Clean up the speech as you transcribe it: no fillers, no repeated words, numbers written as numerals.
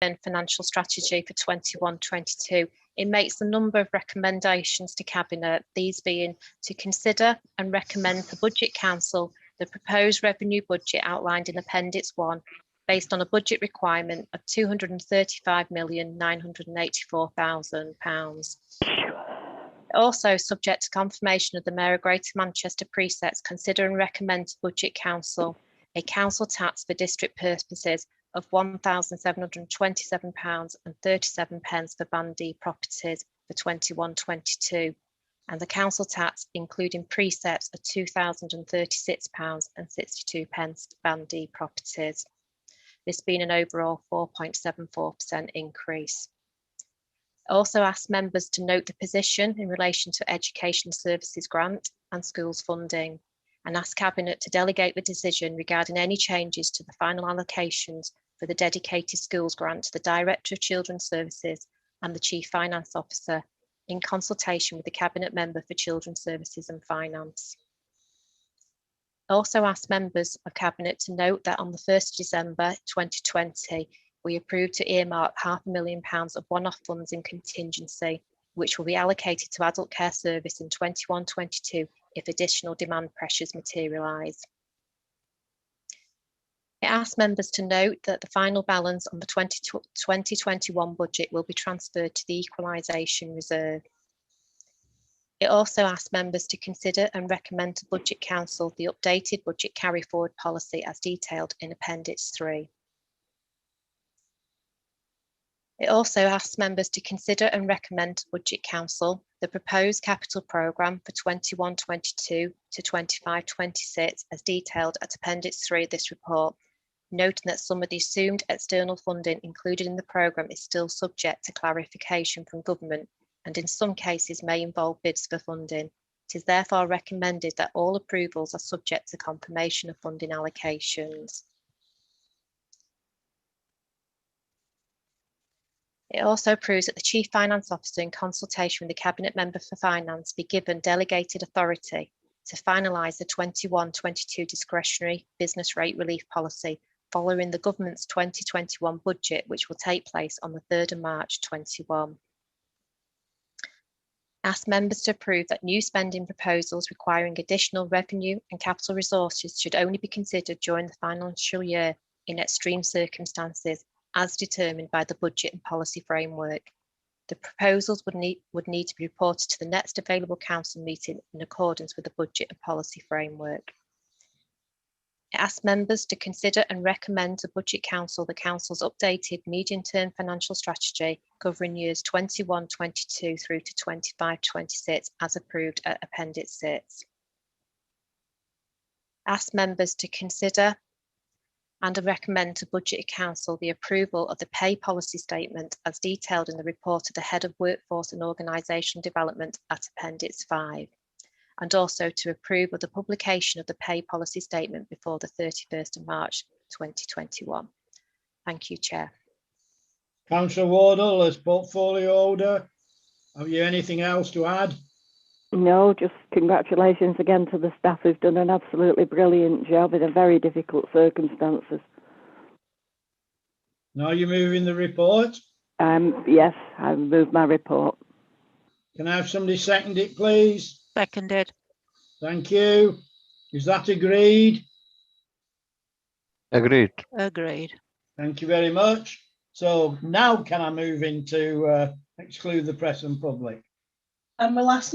financial strategy for 21-22, it makes a number of recommendations to Cabinet, these being to consider and recommend the Budget Council the proposed revenue budget outlined in Appendix 1 based on a budget requirement of £235,984,000. Also, subject to confirmation of the Mayor of Greater Manchester Presets, consider and recommend to Budget Council a council tax for district purposes of £1,727.37 for Band D properties for 21-22, and the council tax, including precepts, of £2,036.62 for Band D properties, this being an overall 4.74% increase. Also ask members to note the position in relation to Education Services Grant and schools funding, and ask Cabinet to delegate the decision regarding any changes to the final allocations for the dedicated schools grant to the Director of Children's Services and the Chief Finance Officer in consultation with the Cabinet Member for Children's Services and Finance. Also ask members of Cabinet to note that on the 1st of December 2020, we approved to earmark £500,000 of one-off funds in contingency, which will be allocated to adult care service in 21-22 if additional demand pressures materialise. It asks members to note that the final balance on the 2021 budget will be transferred to the equalisation reserve. It also asks members to consider and recommend to Budget Council the updated budget carry forward policy as detailed in Appendix 3. It also asks members to consider and recommend to Budget Council the proposed capital programme for 21-22 to 25-26 as detailed at Appendix 3 of this report, noting that some of the assumed external funding included in the programme is still subject to clarification from government and in some cases may involve bids for funding. It is therefore recommended that all approvals are subject to confirmation of funding allocations. It also approves that the Chief Finance Officer, in consultation with the Cabinet Member for Finance, be given delegated authority to finalise the 21-22 discretionary business rate relief policy following the Government's 2021 budget, which will take place on the 3rd of March 21. Ask members to approve that new spending proposals requiring additional revenue and capital resources should only be considered during the financial year in extreme circumstances as determined by the budget and policy framework. The proposals would need to be reported to the next available council meeting in accordance with the budget and policy framework. It asks members to consider and recommend to Budget Council the Council's updated medium-term financial strategy covering years 21-22 through to 25-26 as approved at Appendix 6. Ask members to consider and recommend to Budget Council the approval of the pay policy statement as detailed in the report of the Head of Workforce and Organisational Development at Appendix 5, and also to approve of the publication of the pay policy statement before the 31st of March 2021. Thank you, Chair. Councillor Wardle, as portfolio holder, have you anything else to add? No, just congratulations again to the staff who've done an absolutely brilliant job in a very difficult circumstances. Now you're moving the report? Yes, I move my report. Can I have somebody second it, please? Seconded. Thank you. Is that agreed? Agreed. Agreed. Thank you very much. So now can I move into exclude the press and public? And we'll ask